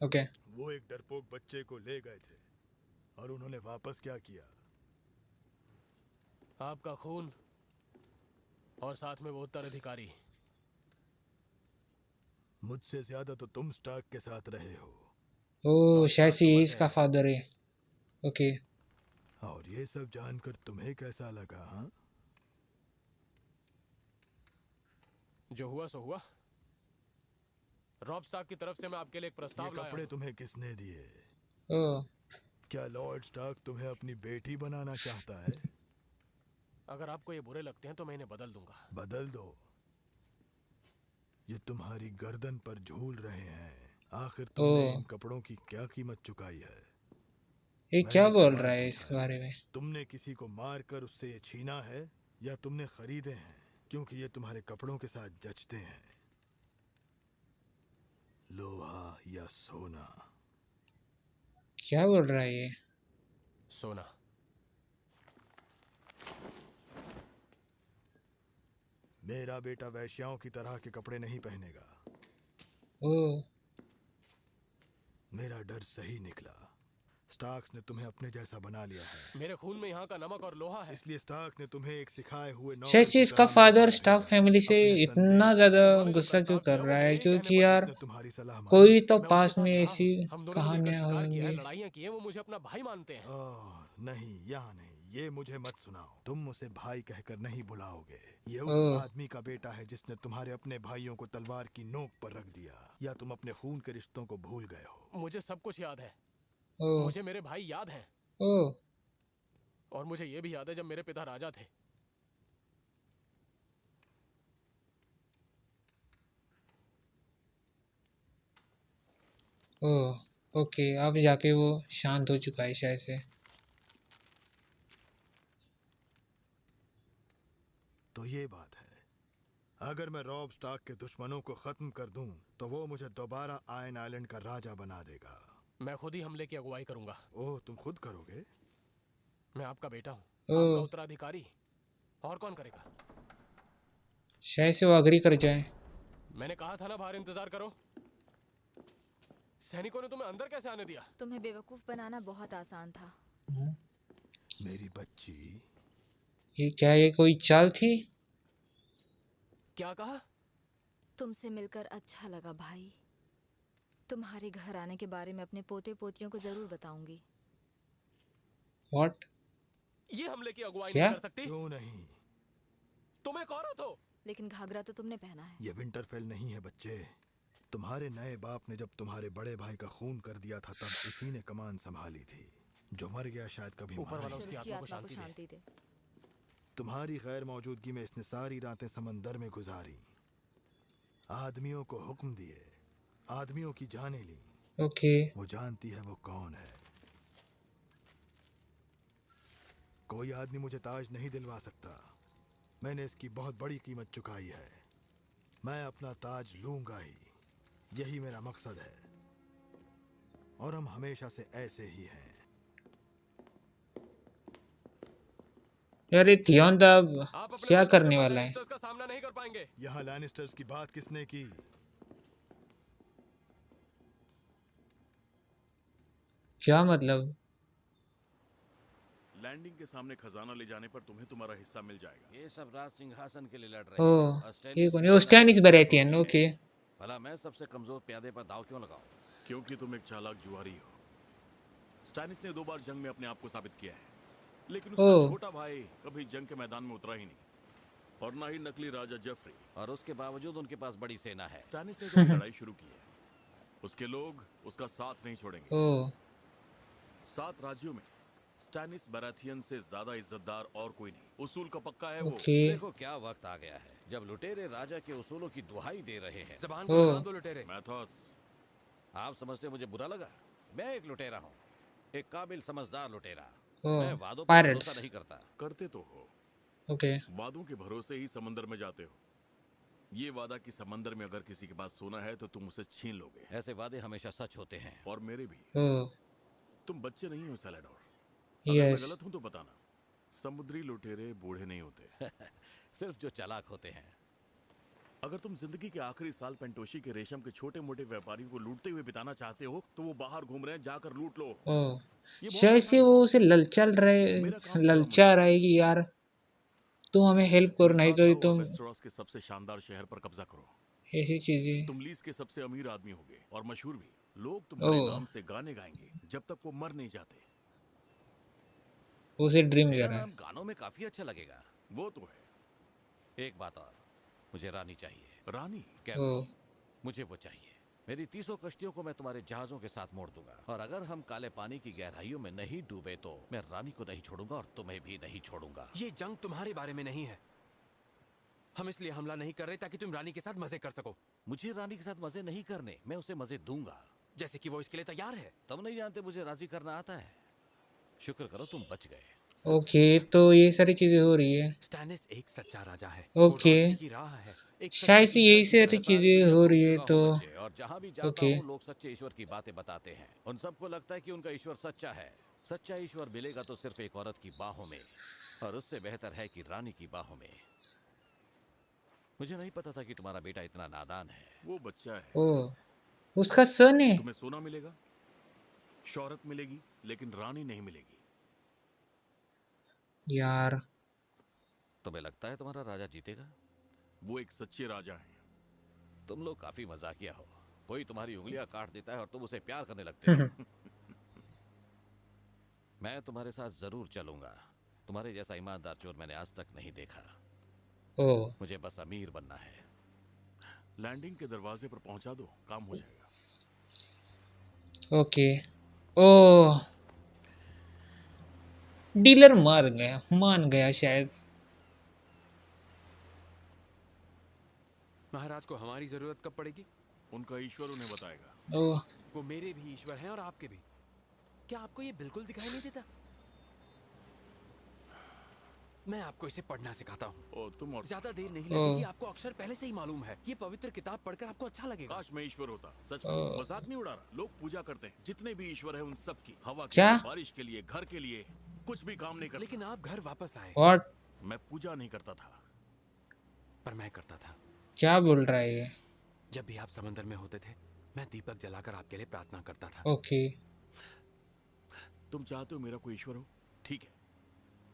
ओके। वो एक डरपोक बच्चे को ले गए थे और उन्होंने वापस क्या किया? आपका खून और साथ में वो उत्तराधिकारी। मुझसे ज्यादा तो तुम स्टार्क के साथ रहे हो। ओ, शायद से ये इसका फादर है। ओके। और ये सब जानकर तुम्हें कैसा लगा? हाँ, जो हुआ सो हुआ। रॉब स्टार्क की तरफ से मैं आपके लिए एक प्रस्ताव लाया हूं। कपड़े तुम्हें किसने दिए? ओह, क्या लॉर्ड स्टार्क तुम्हें अपनी बेटी बनाना चाहता है? अगर आपको ये बुरे लगते हैं तो मैं इन्हें बदल दूंगा। बदल दो। ये तुम्हारी गर्दन पर झूल रहे हैं। आखिर तुमने इन कपड़ों की क्या कीमत चुकाई है? ये क्या बोल रहा है इस बारे में? तुमने किसी को मारकर उससे ये छीना है या तुमने खरीदे हैं? क्योंकि ये तुम्हारे कपड़ों के साथ जचते हैं। लोहा या सोना? क्या बोल रहा है ये? सोना। मेरा बेटा वैश्याओं की तरह के कपड़े नहीं पहनेगा। ओह, मेरा डर सही निकला। स्टार्क्स ने तुम्हें अपने जैसा बना लिया है। मेरे खून में यहाँ का नमक और लोहा है। इसलिए स्टार्क ने तुम्हें एक सिखाए हुए नौकर शायद से की इसका तरह मेरे फादर पास स्टार्क भेजा फैमिली से अपने इतना संदेश के ज्यादा साथ। गुस्सा क्यों कर रहा है, क्योंकि यार उसने तुम्हारी सलाह मानी। कोई तो मैं उनके पास साथ में रहा ऐसी हूँ। हम दोनों ने मिलकर कहानियां शिकार किया है, होंगी। लड़ाइयाँ की हैं, वो मुझे अपना भाई मानते हैं। ओह नहीं, यहाँ नहीं, ये मुझे मत सुनाओ। तुम उसे भाई कहकर नहीं बुलाओगे। ये उस ओह आदमी का बेटा है जिसने तुम्हारे अपने भाइयों को तलवार की नोक पर रख दिया। या तुम अपने खून के रिश्तों को भूल गए हो? मुझे सब कुछ याद है। ओह मुझे मेरे भाई याद हैं। ओह और मुझे ये भी याद है जब मेरे पिता राजा थे। ओह ओके, अब जाके वो शांत हो चुका है शायद से। तो ये बात है। अगर मैं रॉब स्टार्क के दुश्मनों को खत्म कर दूं, तो वो मुझे दोबारा आयन आइलैंड का राजा बना देगा। मैं खुद ही हमले की अगुवाई करूंगा। ओह, तुम खुद करोगे? मैं आपका बेटा हूँ, ओह आपका उत्तराधिकारी। और कौन करेगा? शायद से वो अग्री कर जाए। मैंने कहा था ना बाहर इंतजार करो। सैनिकों ने तुम्हें अंदर कैसे आने दिया? तुम्हें बेवकूफ बनाना बहुत आसान था। मेरी बच्ची। ये क्या, ये कोई चाल थी? क्या कहा? तुमसे मिलकर अच्छा लगा भाई। तुम्हारे घर आने के बारे में अपने पोते पोतियों को जरूर बताऊंगी। व्हाट? ये हमले की अगुवाई क्या? नहीं कर सकती? क्यों नहीं? तुम एक औरत हो। लेकिन घाघरा तो तुमने पहना है। ये विंटरफेल नहीं है बच्चे। तुम्हारे नए बाप ने जब तुम्हारे बड़े भाई का खून कर दिया था, तब इसी ने कमान संभाली थी। जो मर गया शायद कभी ऊपर मरा वाला नहीं। उसकी आत्मा को शांति दे। तुम्हारी गैर मौजूदगी में इसने सारी रातें समंदर में गुजारी, आदमियों को हुक्म दिए, आदमियों की जानें ली। ओके वो जानती है वो कौन है। कोई आदमी मुझे ताज नहीं दिलवा सकता। मैंने इसकी बहुत बड़ी कीमत चुकाई है। मैं अपना ताज लूंगा ही, यही मेरा मकसद है। और हम हमेशा से ऐसे ही हैं। यार ये थियॉन दा आप अपने क्या बलबूते करने पर वाला है? लैनिस्टर्स का सामना नहीं कर पाएंगे। यहाँ लैनिस्टर्स की बात किसने की? क्या मतलब? लैंडिंग के सामने खजाना ले जाने पर तुम्हें तुम्हारा हिस्सा मिल जाएगा। ये सब राज सिंहासन के लिए लड़ रहे ओह हैं। ये कौन है? वो स्टैनिस बराथियन। ओके भला मैं सबसे कमजोर प्यादे पर दाव क्यों लगाऊं? क्योंकि तुम एक चालाक जुआरी हो। स्टैनिस ने 2 बार जंग में अपने आप को साबित किया है, लेकिन उसका ओह छोटा भाई कभी जंग के मैदान में उतरा ही नहीं, और ना ही नकली राजा जेफरी। और उसके बावजूद उनके पास बड़ी सेना है। स्टैनिस ने जो लड़ाई शुरू की है, उसके लोग उसका साथ नहीं छोड़ेंगे। ओह 7 राज्यों में स्टैनिस बराथियन से ज्यादा इज्जतदार और कोई नहीं। उसूल का पक्का है वो। ओके देखो क्या वक्त आ गया है जब लुटेरे राजा के उसूलों की दुहाई दे रहे हैं। जबान को ओह लगाम दो लुटेरे। मैथोस, आप समझते मुझे बुरा लगा? मैं एक लुटेरा हूँ, एक काबिल समझदार लुटेरा। ओह मैं वादों पर भरोसा पायरेट्स। नहीं करता। करते तो हो। ओके वादों के भरोसे ही समंदर में जाते हो। ये वादा कि समंदर में अगर किसी के पास सोना है तो तुम उसे छीन लोगे। ऐसे वादे हमेशा सच होते हैं। और मेरे भी। ओह तुम बच्चे नहीं हो सैलेडोर। अगर मैं यस गलत हूं तो बताना। समुद्री लुटेरे बूढ़े नहीं होते। सिर्फ जो चालाक होते हैं। अगर तुम जिंदगी के आखिरी साल पेंटोशी के रेशम के छोटे मोटे व्यापारियों को लूटते हुए बिताना चाहते हो, तो वो बाहर घूम रहे हैं, जाकर लूट लो। ओह ये बहुत शायद से आसान वो है। उसे ललचल रहे, मेरा काम पूरा ललचा मुझे। रहा है कि यार तुम हमें हेल्प करो, मेरे नहीं साथ तो ये आओ और तुम वेस्टेरोस के सबसे शानदार शहर पर कब्जा करो। ऐसी चीजें। तुम लीज के सबसे अमीर आदमी होगे और मशहूर भी। लोग तुम्हारे ओह नाम से गाने गाएंगे जब तक वो मर नहीं जाते। उसे ड्रीम मेरा कर रहा है। नाम गानों में काफी अच्छा लगेगा। वो तो है। एक बात और, मुझे रानी चाहिए। रानी? कैसे? ओह मुझे वो चाहिए। मेरी 300 कश्तियों को मैं तुम्हारे जहाजों के साथ मोड़ दूंगा, और अगर हम काले पानी की गहराइयों में नहीं डूबे तो मैं रानी को नहीं छोड़ूंगा और तुम्हें भी नहीं छोड़ूंगा। ये जंग तुम्हारे बारे में नहीं है। हम इसलिए हमला नहीं कर रहे ताकि तुम रानी के साथ मजे कर सको। मुझे रानी के साथ मजे नहीं करने, मैं उसे मजे दूंगा। जैसे कि वो इसके लिए तैयार है। तुम नहीं जानते मुझे राजी करना आता है। शुक्र करो तुम बच गए। ओके तो ये सारी चीजें हो रही है। स्टैनिस एक सच्चा राजा है। ओके वो रोशनी की राह है। एक शायद से सच्चे यही ईश्वर की सारी तरह। चीजें दुनिया हो घूम रही है चुका तो हूं बच्चे, और जहाँ भी जाता ओके हूँ लोग सच्चे ईश्वर की बातें बताते हैं। उन सबको लगता है कि उनका ईश्वर सच्चा है। सच्चा ईश्वर मिलेगा तो सिर्फ एक औरत की बाहों में, और उससे बेहतर है कि रानी की बाहों में। मुझे नहीं पता था कि तुम्हारा बेटा इतना नादान है। वो बच्चा है। ओह उसका सन है। तुम्हें सोना मिलेगा, शौहरत मिलेगी, लेकिन रानी नहीं मिलेगी। यार तुम्हें लगता है तुम्हारा राजा जीतेगा? वो एक सच्चे राजा हैं। तुम लोग काफी मजाकिया हो। कोई तुम्हारी उंगलियां काट देता है और तुम उसे प्यार करने लगते हो। मैं तुम्हारे साथ जरूर चलूंगा। तुम्हारे जैसा ईमानदार चोर मैंने आज तक नहीं देखा। ओ मुझे बस अमीर बनना है। लैंडिंग के दरवाजे पर पहुंचा दो, काम हो जाएगा। ओके। ओ डीलर मार गया, मान गया शायद। महाराज को हमारी जरूरत कब पड़ेगी? उनका ईश्वर उन्हें बताएगा। ओ वो मेरे भी ईश्वर हैं और आपके भी। क्या आपको ये बिल्कुल दिखाई नहीं देता? मैं आपको इसे पढ़ना सिखाता हूँ। तुम और ज्यादा देर नहीं लगेगी, आपको अक्षर पहले से ही मालूम है। ये पवित्र किताब पढ़कर आपको अच्छा लगेगा। काश मैं ईश्वर होता। सच में मजाक नहीं उड़ा रहा। लोग पूजा करते हैं, जितने भी ईश्वर है उन सब की। हवा के क्या? लिए, बारिश के लिए, घर के लिए, कुछ भी काम नहीं करता। लेकिन आप घर वापस आए। व्हाट? मैं पूजा नहीं करता था, पर मैं करता था। क्या बोल रहा है ये? जब भी आप समंदर में होते थे, मैं दीपक जलाकर आपके लिए प्रार्थना करता था। ओके। तुम चाहते हो मेरा कोई ईश्वर हो? ठीक है,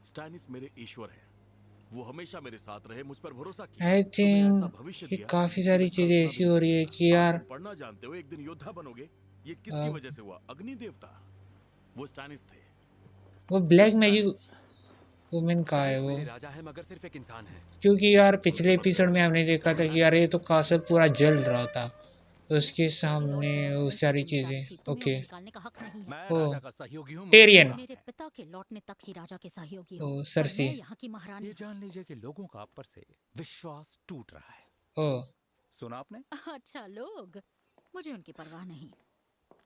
स्टैनिस मेरे ईश्वर है। वो हमेशा मेरे साथ रहे, मुझ पर भरोसा किया। आई तुम्हें ऐसा थिंक भविष्य कि दिया काफी जिसकी सारी मैं चीजें कल्पना ऐसी भी हो नहीं रही है कर कि सकता। यार तुम पढ़ना जानते हो, एक दिन योद्धा बनोगे। ये किसकी वजह से हुआ? अग्नि देवता, वो स्टैनिस थे। वो ब्लैक मैजिक वुमेन का है वो। मेरे राजा है मगर सिर्फ एक इंसान है। क्योंकि यार पिछले एपिसोड में हमने देखा था कि यार ये तो कासल पूरा जल रहा था, उसके सामने वो सारी चीजें। ओके। निकालने का हक नहीं है। मैं ओ राजा का सहयोगी हूँ। टेरियन। मेरे पिता के लौटने तक ही राजा के सहयोगी ओ हूँ। पर सरसी। मैं यहाँ की महारानी। ये जान लीजिए कि लोगों का आप पर से विश्वास टूट रहा है। ओ सुना आपने? अच्छा लोग, मुझे उनकी परवाह नहीं।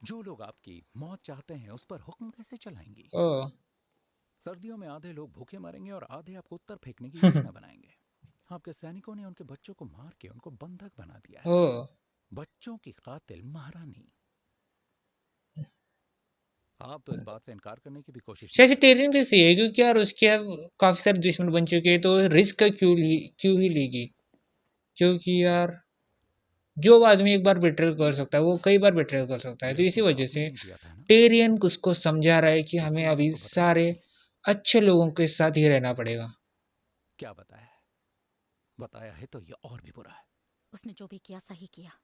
जो लोग आपकी मौत चाहते हैं उस पर हुक्म कैसे चलाएंगी? ओ सर्दियों में आधे लोग भूखे मरेंगे और आधे आपको उत्तर फेंकने की योजना बनाएंगे। आपके सैनिकों ने उनके बच्चों को मार के उनको बंधक बना दिया है। ओ बच्चों की कातिल महारानी। आप तो इस बात से इनकार करने की भी कोशिश शायद नहीं से टेरियन भी सही है, क्योंकि यार उसके अब काफी सारे दुश्मन बन चुके हैं, तो रिस्क क्यों ही लेगी? क्योंकि यार जो आदमी एक बार बिट्रेल कर सकता है वो कई बार बिट्रेल कर सकता है, तो इसी वजह से टेरियन उसको समझा रहा है कि हमें अभी सारे अच्छे लोगों के साथ ही रहना पड़ेगा। क्या बताया है? बताया है तो ये और भी बुरा है। उसने जो भी किया सही किया।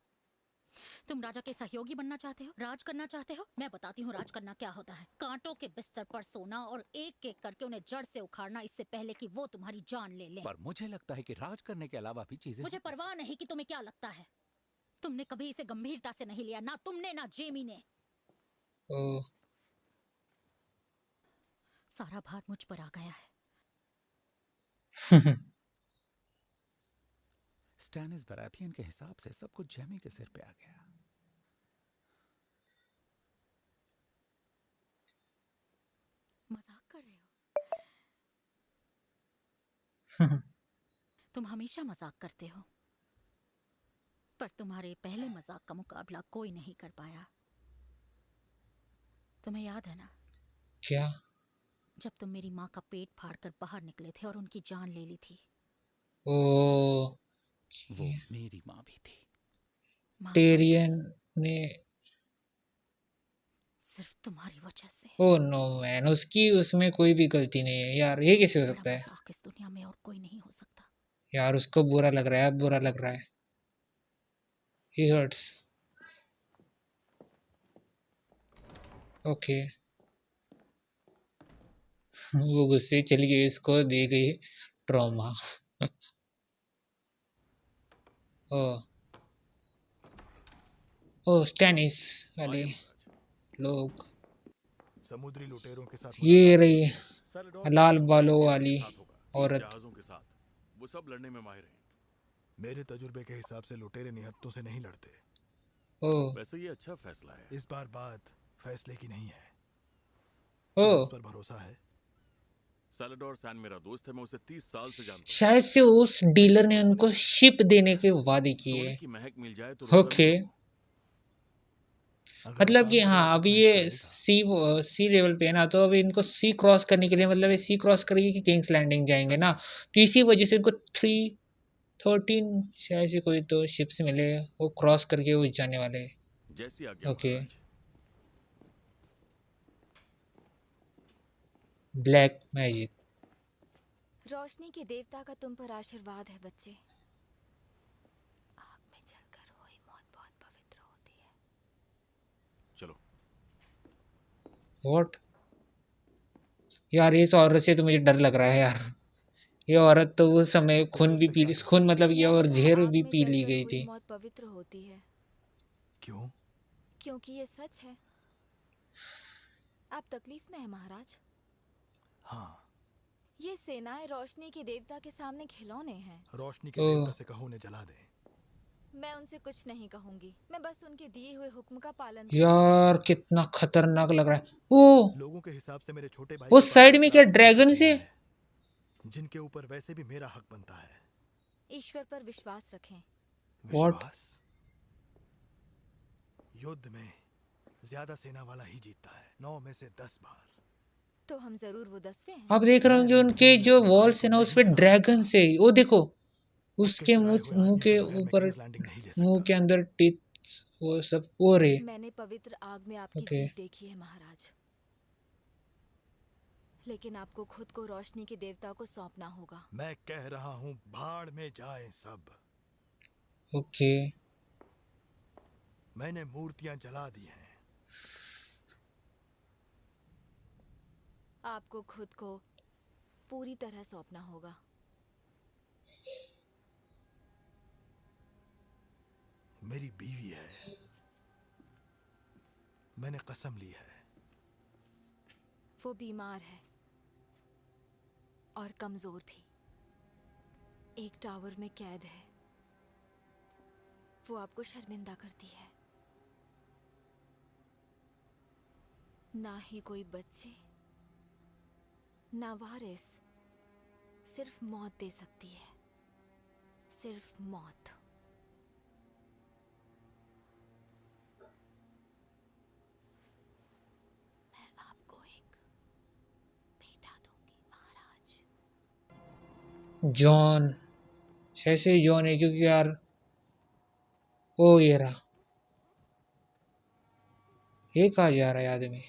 तुम राजा के सहयोगी बनना चाहते हो, राज करना चाहते हो। मैं बताती हूँ राज करना क्या होता है। कांटों के बिस्तर पर सोना और एक एक करके उन्हें जड़ से उखाड़ना, इससे पहले कि वो तुम्हारी जान ले लें। पर मुझे लगता है कि राज करने के अलावा भी चीजें। मुझे परवाह नहीं कि तुम्हें क्या लगता है। तुमने कभी इसे गंभीरता से नहीं लिया, ना तुमने ना जेमी ने। ओ सारा भार मुझ पर आ गया है। स्टैनिस बराथियन के हिसाब से सब कुछ जेमी के सिर पे आ गया। मजाक कर रहे हो? तुम हमेशा मजाक करते हो, पर तुम्हारे पहले मजाक का मुकाबला कोई नहीं कर पाया। तुम्हें याद है ना? क्या? जब तुम मेरी माँ का पेट फाड़कर बाहर निकले थे और उनकी जान ले ली थी। ओ वो मेरी माँ भी थी। टेरियन ने सिर्फ तुम्हारी वजह से। ओ नो मैन, उसकी उसमें कोई भी गलती नहीं है यार, ये कैसे हो सकता है? इस दुनिया में और कोई नहीं हो सकता। यार उसको बुरा लग रहा है, अब बुरा लग रहा है। He hurts. ओके वो गुस्से चली गई, इसको दे गई ट्रॉमा। ओ ओ स्टैनिस वाले लोग, समुद्री लुटेरों के साथ ये रही सैलडोर लाल सेना बालों सेना के वाली साथ होगा, 30 औरत। जहाजों के साथ। वो सब लड़ने में माहिर हैं। मेरे तजुर्बे के हिसाब से लुटेरे निहत्तों से नहीं लड़ते। वैसे ये अच्छा फैसला है। इस बार बात फैसले की नहीं है। ओ उस पर भरोसा है? सैलडोर सैन मेरा दोस्त है, मैं उसे 30 साल से जानता शायद से उस डीलर ने उनको शिप देने के वादे किए। सोने की महक मिल जाए तो ओके मतलब कि हाँ अभी ये सी लेवल पे है ना, तो अभी इनको सी क्रॉस करने के लिए, मतलब ये सी क्रॉस करके कि किंग्स लैंडिंग जाएंगे ना, तो इसी वजह से इनको 13 शायद से कोई तो शिप्स मिले, वो क्रॉस करके वो जाने वाले। जैसी आज्ञा ओके महाराज। Black magic. रोशनी के देवता का तुम पर आशीर्वाद है बच्चे। आग में जलकर हुई मौत बहुत पवित्र होती है। चलो। व्हाट यार, इस औरत से तो मुझे डर लग रहा है यार। ये औरत तो उस समय खून भी पी, खून मतलब ये और जहर भी पी ली गई थी। मौत पवित्र होती है। क्यों? क्योंकि ये सच है। आप तकलीफ में हैं महाराज? हाँ। ये सेनाएं रोशनी के देवता के सामने खिलौने हैं। रोशनी के देवता से कहो उन्हें जला दें। मैं उनसे कुछ नहीं कहूंगी, मैं बस उनके दिए हुए हुक्म का पालन यार कितना खतरनाक लग रहा है। ओ लोगों के हिसाब से मेरे छोटे भाई उस साइड में क्या ड्रैगन से, जिनके ऊपर वैसे भी मेरा हक बनता है। ईश्वर पर विश्वास रखें। विश्वास? युद्ध में ज्यादा सेना वाला ही जीतता है, 9 में से 10 बार। तो हम जरूर वो 10वें हैं। आप देख रहे होंगे उनके जो वॉल्स है ना उस पे ड्रैगन से, वो देखो उसके मुंह के ऊपर, मुंह के अंदर टीथ, वो सब वो रे। मैंने पवित्र आग में आपकी जीत देखी है महाराज, लेकिन आपको खुद को रोशनी के देवता को सौंपना होगा। मैं कह रहा हूँ भाड़ में जाएं सब। ओके। मैंने मूर्तियां जला दी हैं। आपको खुद को पूरी तरह सौंपना होगा। मेरी बीवी है, मैंने कसम ली है। वो बीमार है और कमजोर भी, एक टावर में कैद है। वो आपको शर्मिंदा करती है। ना ही कोई बच्चे ना वारिस, सिर्फ मौत दे सकती है, सिर्फ मौत। मैं आपको एक बेटा दूंगी महाराज। जॉन, शायद से जॉन है क्योंकि यार ओ ये रहा, ये कहाँ जा रहा है आदमी?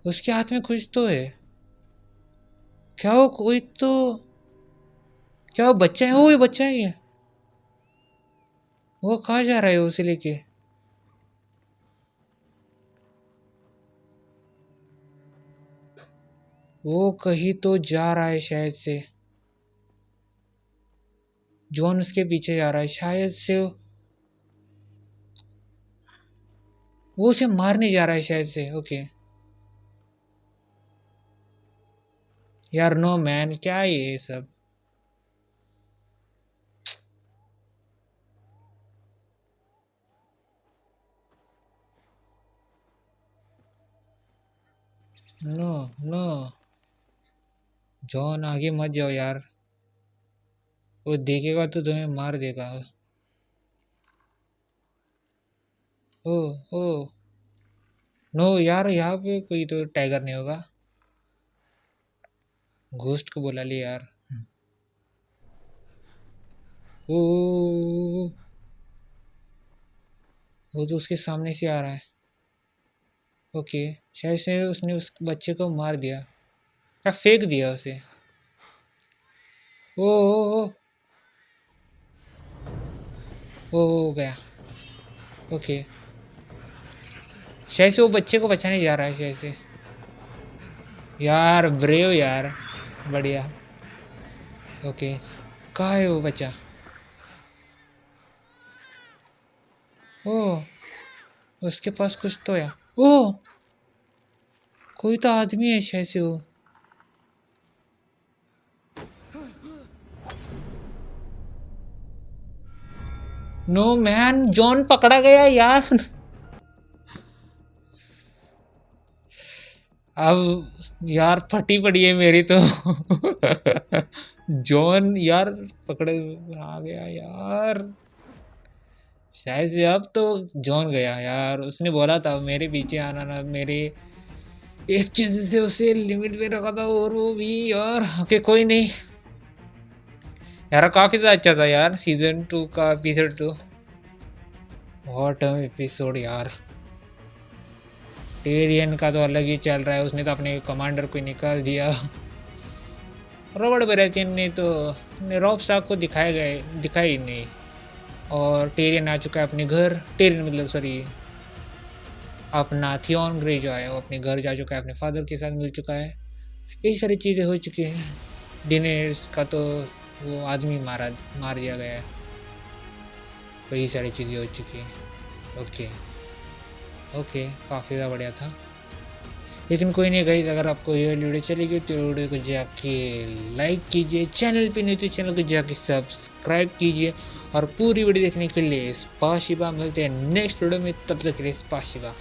उसके हाथ में कुछ तो है क्या? वो कोई तो, क्या वो बच्चा है? वो ये बच्चा है ये? वो कहाँ जा रहा है उसे लेके? वो कहीं तो जा रहा है शायद से। जॉन उसके पीछे जा रहा है शायद से। वो उसे मारने जा रहा है शायद से। ओके यार नो मैन, क्या है ये सब? नो नो जॉन, आगे मत जाओ यार, वो देखेगा तो तुम्हें मार देगा। ओ ओ नो यार, यहाँ पे कोई तो टाइगर नहीं होगा। घोस्ट को बुला लिया यार। ओ वो तो उसके सामने से आ रहा है। ओके शायद से उसने उस बच्चे को मार दिया या फेंक दिया उसे। ओ गया। ओके शायद से वो बच्चे को बचाने जा रहा है शायद से। यार ब्रेव यार, बढ़िया। ओके कहाँ है वो बच्चा? ओ उसके पास कुछ तो है। ओ कोई तो आदमी है शायद से वो। नो मैन, जॉन पकड़ा गया यार। अब यार फटी पड़ी है मेरी तो। जॉन यार पकड़े आ गया यार शायद से। अब तो जॉन गया यार, उसने बोला था मेरे पीछे आना ना, मेरे एक चीज से उसे लिमिट में रखा था और वो भी यार। ओके कोई नहीं यार, काफी अच्छा था यार सीजन 2 का एपिसोड 2। व्हाट एपिसोड यार। टेरियन का तो अलग ही चल रहा है, उसने तो अपने कमांडर को निकाल दिया। रॉबर्ट बराथियन ने तो रॉब स्टार्क को दिखाया ही नहीं। और टेरियन आ चुका है अपने घर, टेरियन मतलब सॉरी अपना थियोन ग्रे जो है वो अपने घर जा चुका है, अपने फादर के साथ मिल चुका है। यही सारी चीज़ें हो चुकी हैं। डेनेरिस का तो वो आदमी मार दिया गया है। वही सारी चीज़ें हो चुकी हैं। ओके काफ़ी ज़्यादा बढ़िया था, लेकिन कोई नहीं गाइस, अगर आपको ये वीडियो चलेगी तो वीडियो को जाके लाइक कीजिए, चैनल पे नहीं तो चैनल को जाके सब्सक्राइब कीजिए, और पूरी वीडियो देखने के लिए स्पाशिबा। मिलते हैं नेक्स्ट वीडियो में, तब तक के लिए स्पाशिबा।